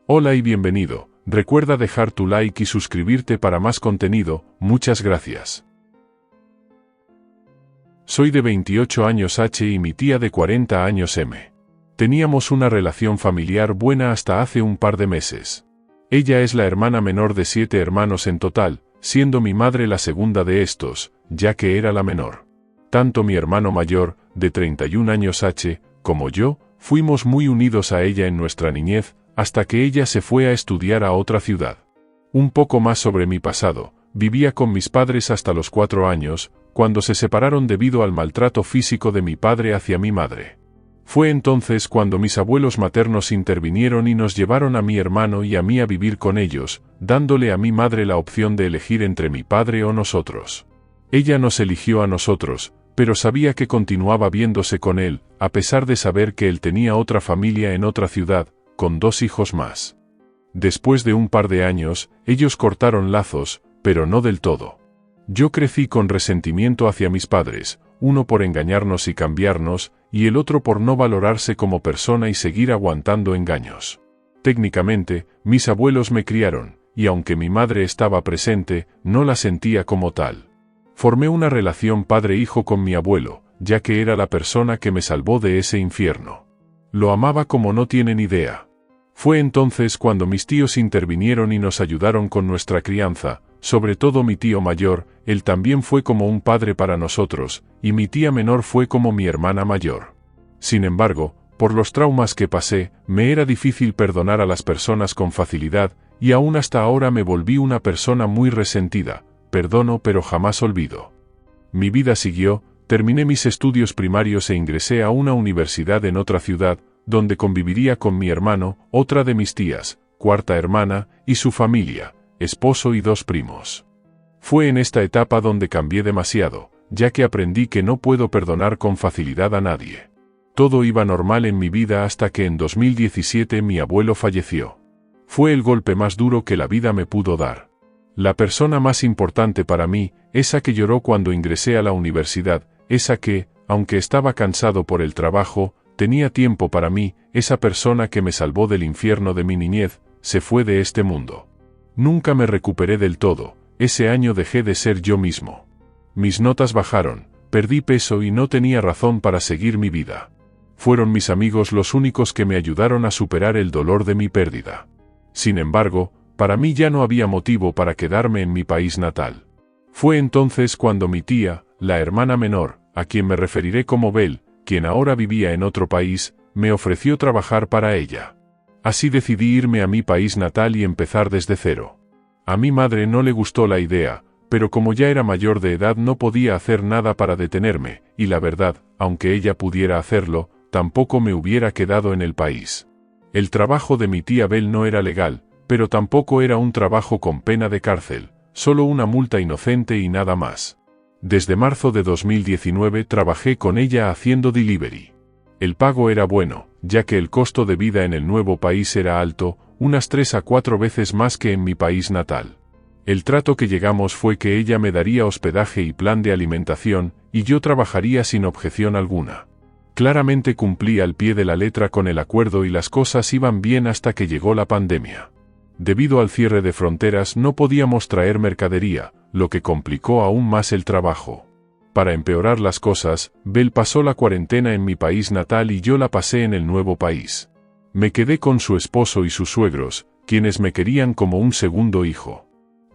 Hola y bienvenido. Recuerda dejar tu like y suscribirte para más contenido. Muchas gracias. Soy de 28 años H y mi tía de 40 años M. Teníamos una relación familiar buena hasta hace un par de meses. Ella es la hermana menor de 7 hermanos en total, siendo mi madre la segunda de estos, ya que era la menor. Tanto mi hermano mayor, de 31 años H, como yo, fuimos muy unidos a ella en nuestra niñez, hasta que ella se fue a estudiar a otra ciudad. Un poco más sobre mi pasado: vivía con mis padres hasta los 4 años, cuando se separaron debido al maltrato físico de mi padre hacia mi madre. Fue entonces cuando mis abuelos maternos intervinieron y nos llevaron a mi hermano y a mí a vivir con ellos, dándole a mi madre la opción de elegir entre mi padre o nosotros. Ella nos eligió a nosotros, pero sabía que continuaba viéndose con él, a pesar de saber que él tenía otra familia en otra ciudad, con 2 hijos más. Después de un par de años, ellos cortaron lazos, pero no del todo. Yo crecí con resentimiento hacia mis padres, uno por engañarnos y cambiarnos, y el otro por no valorarse como persona y seguir aguantando engaños. Técnicamente, mis abuelos me criaron, y aunque mi madre estaba presente, no la sentía como tal. Formé una relación padre-hijo con mi abuelo, ya que era la persona que me salvó de ese infierno. Lo amaba como no tienen idea. Fue entonces cuando mis tíos intervinieron y nos ayudaron con nuestra crianza, sobre todo mi tío mayor. Él también fue como un padre para nosotros, y mi tía menor fue como mi hermana mayor. Sin embargo, por los traumas que pasé, me era difícil perdonar a las personas con facilidad, y aún hasta ahora me volví una persona muy resentida. Perdono pero jamás olvido. Mi vida siguió. Terminé mis estudios primarios e ingresé a una universidad en otra ciudad, donde conviviría con mi hermano, otra de mis tías, cuarta hermana, y su familia, esposo y 2 primos. Fue en esta etapa donde cambié demasiado, ya que aprendí que no puedo perdonar con facilidad a nadie. Todo iba normal en mi vida hasta que en 2017 mi abuelo falleció. Fue el golpe más duro que la vida me pudo dar. La persona más importante para mí, esa que lloró cuando ingresé a la universidad, esa que, aunque estaba cansado por el trabajo, tenía tiempo para mí, esa persona que me salvó del infierno de mi niñez, se fue de este mundo. Nunca me recuperé del todo. Ese año dejé de ser yo mismo. Mis notas bajaron, perdí peso y no tenía razón para seguir mi vida. Fueron mis amigos los únicos que me ayudaron a superar el dolor de mi pérdida. Sin embargo, para mí ya no había motivo para quedarme en mi país natal. Fue entonces cuando mi tía, la hermana menor, a quien me referiré como Bel, quien ahora vivía en otro país, me ofreció trabajar para ella. Así decidí irme a mi país natal y empezar desde cero. A mi madre no le gustó la idea, pero como ya era mayor de edad no podía hacer nada para detenerme, y la verdad, aunque ella pudiera hacerlo, tampoco me hubiera quedado en el país. El trabajo de mi tía Bel no era legal, pero tampoco era un trabajo con pena de cárcel, solo una multa inocente y nada más. Desde marzo de 2019 trabajé con ella haciendo delivery. El pago era bueno, ya que el costo de vida en el nuevo país era alto, unas 3 a 4 veces más que en mi país natal. El trato que llegamos fue que ella me daría hospedaje y plan de alimentación, y yo trabajaría sin objeción alguna. Claramente cumplí al pie de la letra con el acuerdo y las cosas iban bien hasta que llegó la pandemia. Debido al cierre de fronteras no podíamos traer mercadería, lo que complicó aún más el trabajo. Para empeorar las cosas, Bel pasó la cuarentena en mi país natal y yo la pasé en el nuevo país. Me quedé con su esposo y sus suegros, quienes me querían como un segundo hijo.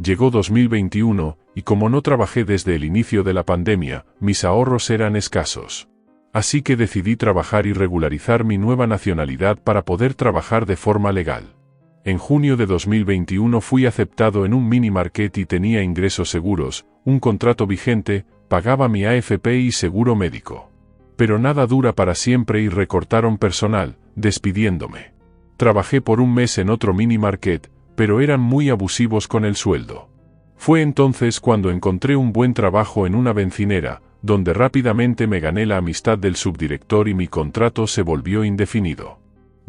Llegó 2021, y como no trabajé desde el inicio de la pandemia, mis ahorros eran escasos. Así que decidí trabajar y regularizar mi nueva nacionalidad para poder trabajar de forma legal. En junio de 2021 fui aceptado en un mini market y tenía ingresos seguros, un contrato vigente, pagaba mi AFP y seguro médico. Pero nada dura para siempre y recortaron personal, despidiéndome. Trabajé por un mes en otro mini market, pero eran muy abusivos con el sueldo. Fue entonces cuando encontré un buen trabajo en una bencinera, donde rápidamente me gané la amistad del subdirector y mi contrato se volvió indefinido.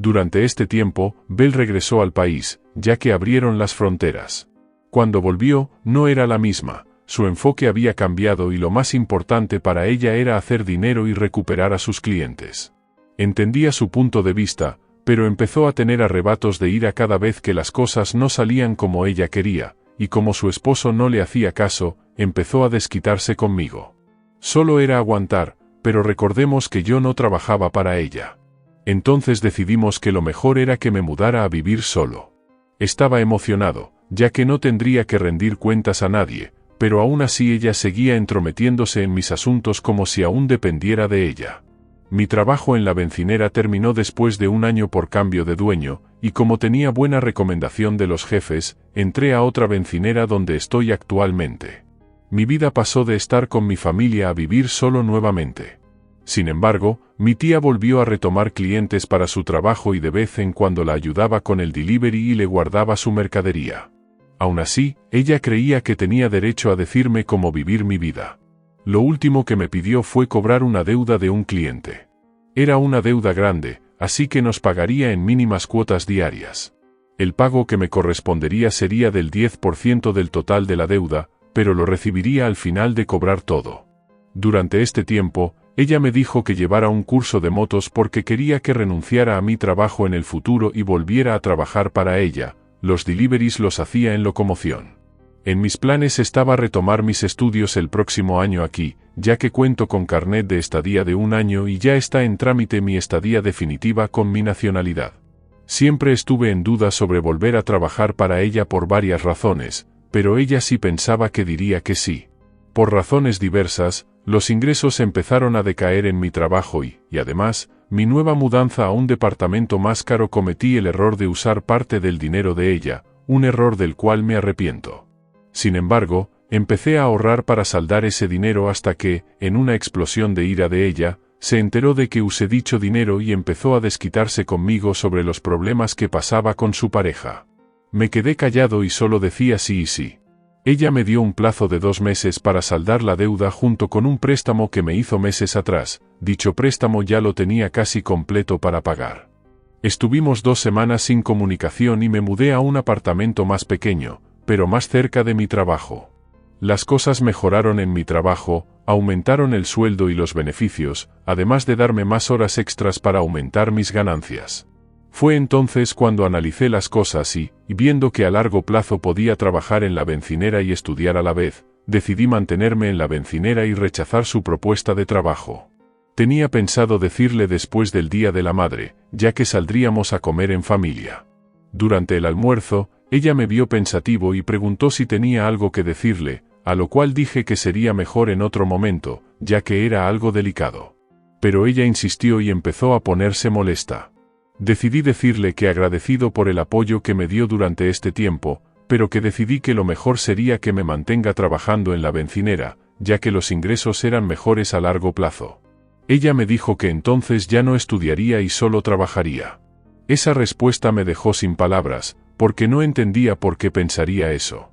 Durante este tiempo, Bel regresó al país, ya que abrieron las fronteras. Cuando volvió, no era la misma, su enfoque había cambiado y lo más importante para ella era hacer dinero y recuperar a sus clientes. Entendía su punto de vista, pero empezó a tener arrebatos de ira cada vez que las cosas no salían como ella quería, y como su esposo no le hacía caso, empezó a desquitarse conmigo. Solo era aguantar, pero recordemos que yo no trabajaba para ella. Entonces decidimos que lo mejor era que me mudara a vivir solo. Estaba emocionado, ya que no tendría que rendir cuentas a nadie, pero aún así ella seguía entrometiéndose en mis asuntos como si aún dependiera de ella. Mi trabajo en la bencinera terminó después de un año por cambio de dueño, y como tenía buena recomendación de los jefes, entré a otra bencinera donde estoy actualmente. Mi vida pasó de estar con mi familia a vivir solo nuevamente. Sin embargo, mi tía volvió a retomar clientes para su trabajo y de vez en cuando la ayudaba con el delivery y le guardaba su mercadería. Aún así, ella creía que tenía derecho a decirme cómo vivir mi vida. Lo último que me pidió fue cobrar una deuda de un cliente. Era una deuda grande, así que nos pagaría en mínimas cuotas diarias. El pago que me correspondería sería del 10% del total de la deuda, pero lo recibiría al final de cobrar todo. Durante este tiempo, ella me dijo que llevara un curso de motos porque quería que renunciara a mi trabajo en el futuro y volviera a trabajar para ella. Los deliveries los hacía en locomoción. En mis planes estaba retomar mis estudios el próximo año aquí, ya que cuento con carnet de estadía de 1 año y ya está en trámite mi estadía definitiva con mi nacionalidad. Siempre estuve en duda sobre volver a trabajar para ella por varias razones, pero ella sí pensaba que diría que sí. Por razones diversas, los ingresos empezaron a decaer en mi trabajo y, además, mi nueva mudanza a un departamento más caro cometí el error de usar parte del dinero de ella, un error del cual me arrepiento. Sin embargo, empecé a ahorrar para saldar ese dinero hasta que, en una explosión de ira de ella, se enteró de que usé dicho dinero y empezó a desquitarse conmigo sobre los problemas que pasaba con su pareja. Me quedé callado y solo decía sí y sí. Ella me dio un plazo de 2 meses para saldar la deuda junto con un préstamo que me hizo meses atrás. Dicho préstamo ya lo tenía casi completo para pagar. Estuvimos 2 semanas sin comunicación y me mudé a un apartamento más pequeño, pero más cerca de mi trabajo. Las cosas mejoraron en mi trabajo, aumentaron el sueldo y los beneficios, además de darme más horas extras para aumentar mis ganancias. Fue entonces cuando analicé las cosas y, viendo que a largo plazo podía trabajar en la bencinera y estudiar a la vez, decidí mantenerme en la bencinera y rechazar su propuesta de trabajo. Tenía pensado decirle después del Día de la Madre, ya que saldríamos a comer en familia. Durante el almuerzo, ella me vio pensativo y preguntó si tenía algo que decirle, a lo cual dije que sería mejor en otro momento, ya que era algo delicado. Pero ella insistió y empezó a ponerse molesta. Decidí decirle que agradecido por el apoyo que me dio durante este tiempo, pero que decidí que lo mejor sería que me mantenga trabajando en la bencinera, ya que los ingresos eran mejores a largo plazo. Ella me dijo que entonces ya no estudiaría y solo trabajaría. Esa respuesta me dejó sin palabras, porque no entendía por qué pensaría eso.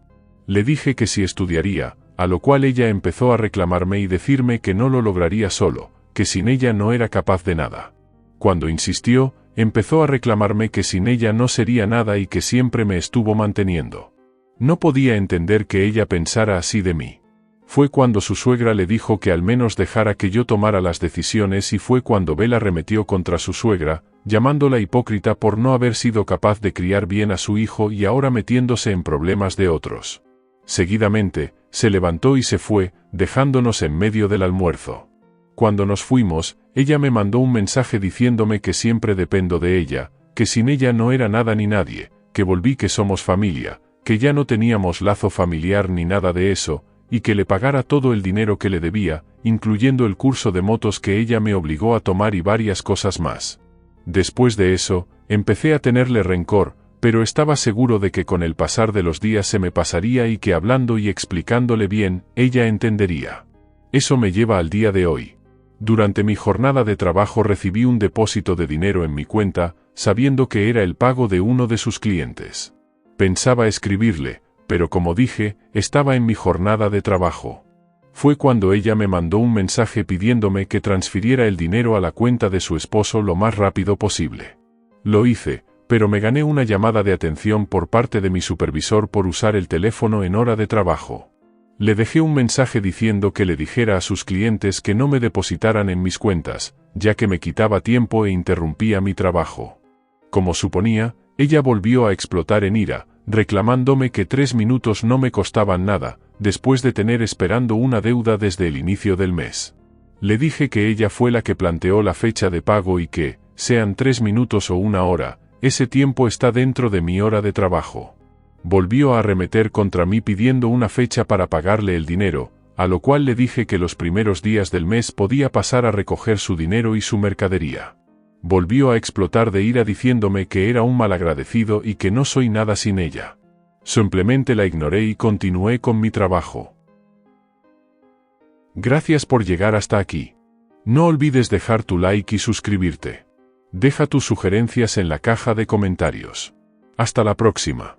Le dije que sí estudiaría, a lo cual ella empezó a reclamarme y decirme que no lo lograría solo, que sin ella no era capaz de nada. Cuando insistió, empezó a reclamarme que sin ella no sería nada y que siempre me estuvo manteniendo. No podía entender que ella pensara así de mí. Fue cuando su suegra le dijo que al menos dejara que yo tomara las decisiones y fue cuando Bella arremetió contra su suegra, llamándola hipócrita por no haber sido capaz de criar bien a su hijo y ahora metiéndose en problemas de otros. Seguidamente, se levantó y se fue, dejándonos en medio del almuerzo. Cuando nos fuimos, ella me mandó un mensaje diciéndome que siempre dependo de ella, que sin ella no era nada ni nadie, que volví que somos familia, que ya no teníamos lazo familiar ni nada de eso, y que le pagara todo el dinero que le debía, incluyendo el curso de motos que ella me obligó a tomar y varias cosas más. Después de eso, empecé a tenerle rencor, pero estaba seguro de que con el pasar de los días se me pasaría y que hablando y explicándole bien, ella entendería. Eso me lleva al día de hoy. Durante mi jornada de trabajo recibí un depósito de dinero en mi cuenta, sabiendo que era el pago de uno de sus clientes. Pensaba escribirle, pero como dije, estaba en mi jornada de trabajo. Fue cuando ella me mandó un mensaje pidiéndome que transfiriera el dinero a la cuenta de su esposo lo más rápido posible. Lo hice, pero me gané una llamada de atención por parte de mi supervisor por usar el teléfono en hora de trabajo. Le dejé un mensaje diciendo que le dijera a sus clientes que no me depositaran en mis cuentas, ya que me quitaba tiempo e interrumpía mi trabajo. Como suponía, ella volvió a explotar en ira, reclamándome que 3 minutos no me costaban nada, después de tener esperando una deuda desde el inicio del mes. Le dije que ella fue la que planteó la fecha de pago y que, sean 3 minutos o 1 hora, ese tiempo está dentro de mi hora de trabajo. Volvió a arremeter contra mí pidiendo una fecha para pagarle el dinero, a lo cual le dije que los primeros días del mes podía pasar a recoger su dinero y su mercadería. Volvió a explotar de ira diciéndome que era un malagradecido y que no soy nada sin ella. Simplemente la ignoré y continué con mi trabajo. Gracias por llegar hasta aquí. No olvides dejar tu like y suscribirte. Deja tus sugerencias en la caja de comentarios. Hasta la próxima.